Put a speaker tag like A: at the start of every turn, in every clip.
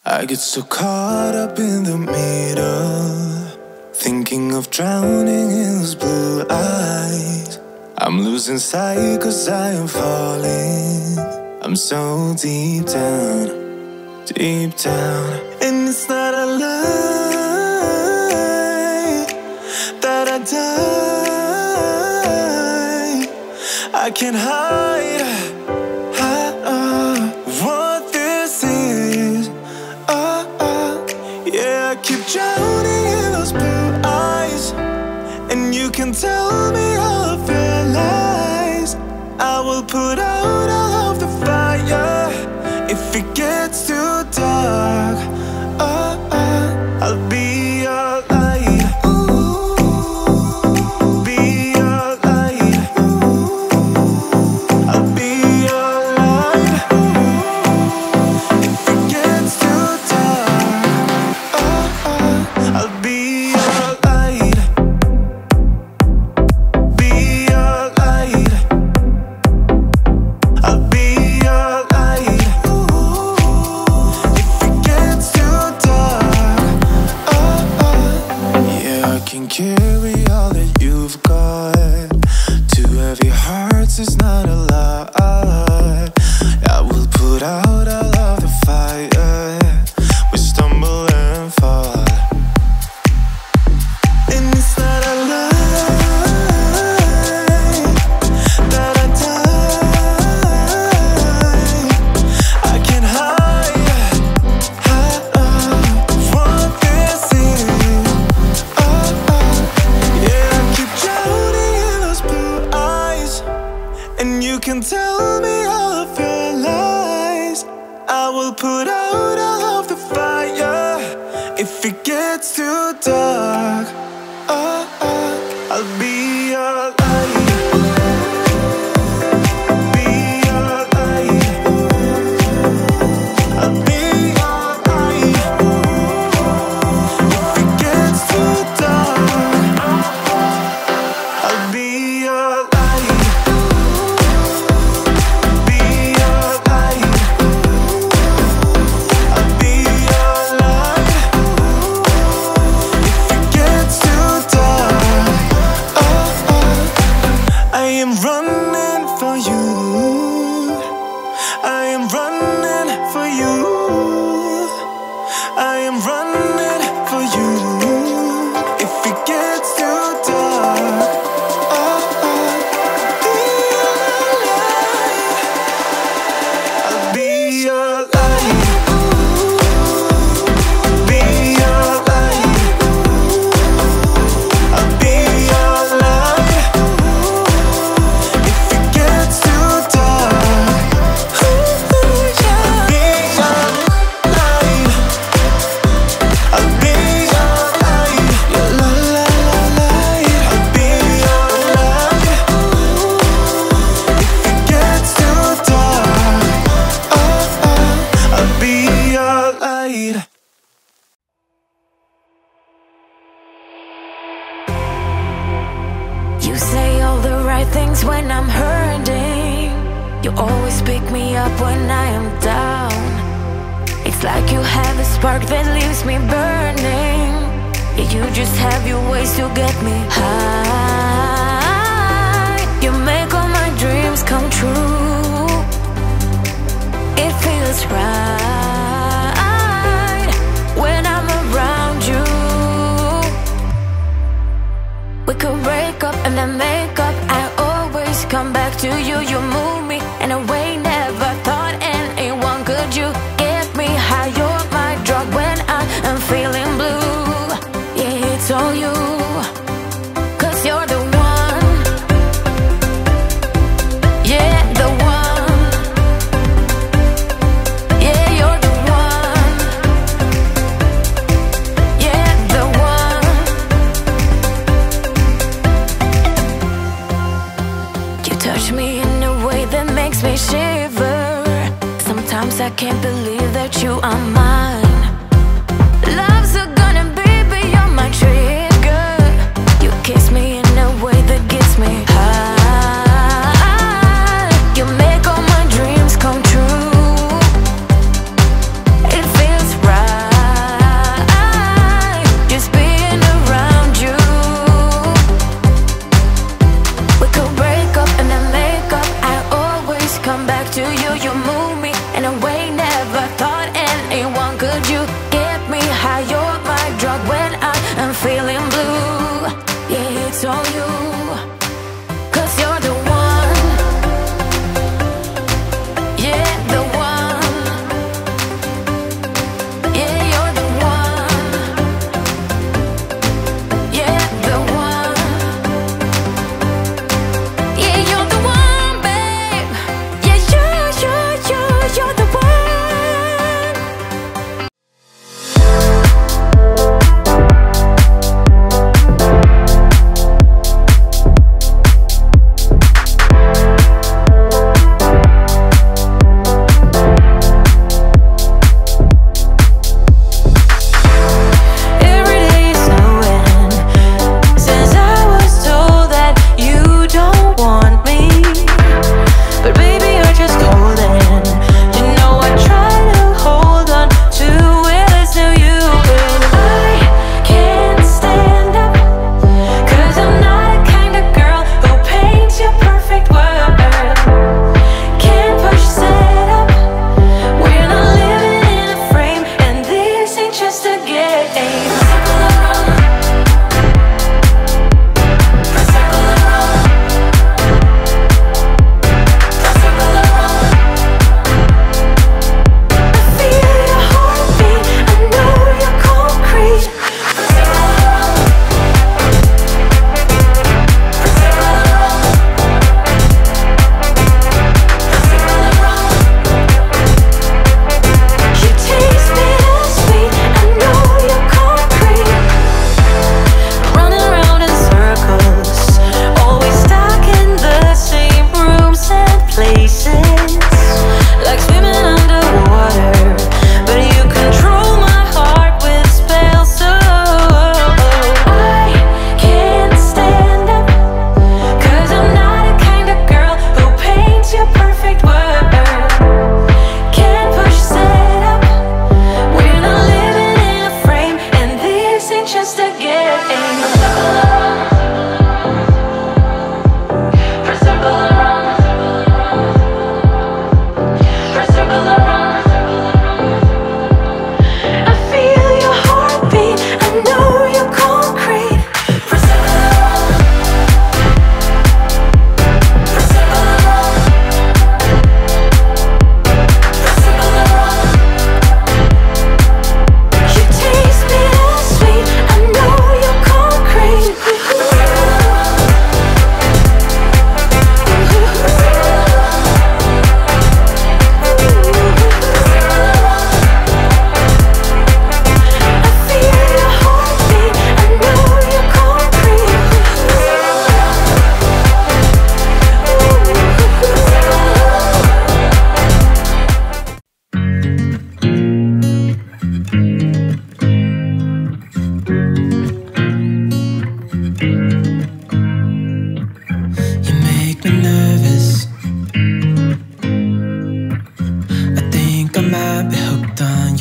A: I get so caught up in the middle, thinking of drowning in those blue eyes. I'm losing sight cause I am falling. I'm so deep down, deep down. And it's not a lie that I die. I can't hide what this is. Yeah, I keep drowning in those blue eyes, and you can tell me all of your lies. I will put out all of the fire if it gets too dark. I'll be your light. Be your light. I'll be your light. If it gets too dark, I'll be your light. Be your light. I'll be your light. If it gets too dark, yeah, I can carry all that you've got. Two heavy hearts is not a lot. I will put out all of the fire. We stumble and fall, and it's not a lie that I die. I can't hide what this is. Yeah, I keep drowning in those blue eyes, and you can tell me all of your lies. I will put out all of the fire if it gets too dark. I'll be your light. Be your light. I'll be your light. If it gets too dark, I'll be your light. Be your light. I'll be your light. If it gets too dark, I am running for you. I am running for you. I am running for you. If it gets too dark, I'll be your light. Be your light. I'll be your light. If it gets too dark, I'll be your light. I'll be your light. Your light. I'll be your light. If it gets too dark, I'll be your light.
B: You say all the right things when I'm hurting. You always pick me up when I am down. It's like you have a spark that leaves me burning. Yeah, you just have your ways to get me high. You make all my dreams come true. It feels right when I'm around you. We could break up and then make up. I always come back to you. You move me in a way never thought anyone could. You get me high. You're my drug when I am feeling blue. Yeah, it's all you, 'cause you're the one. Yeah, the one. Yeah, you're the one. Yeah, the one. You touch me in a way that makes me shiver. Sometimes I can't believe that you are mine. Love's gonna be beyond my trigger. You kiss me in a way that gets me high. You make all my dreams come true. It feels right.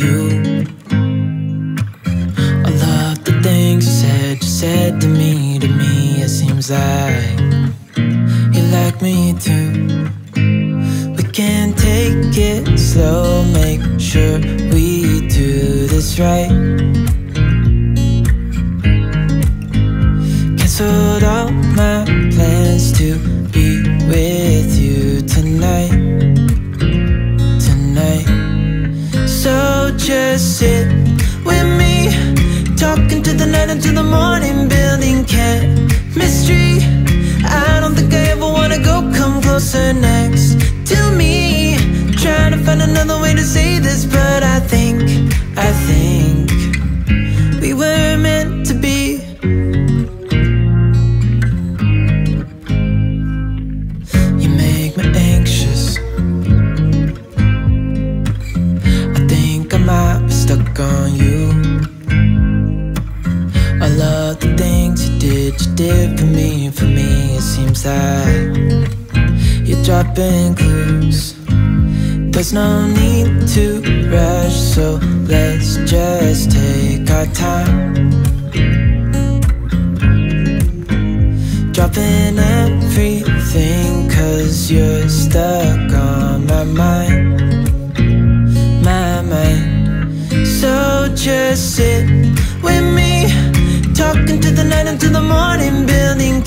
A: you. All of the things you said to me, it seems like you like me too. We can take it slow, make sure we do this right. Canceled all my plans to be with you tonight. So just sit with me, talking to the night until the morning, building chemistry. I don't think I ever wanna go, come closer next to me. Trying to find another way to say this, but I think we were meant to be. You make me anxious. I think I might be stuck on you. All of the things you did for me, it seems like you're dropping clues. There's no need to rush, so let's just take our time. Dropping everything, 'cause you're stuck on my mind. So just sit with me, talking to the night until the morning, building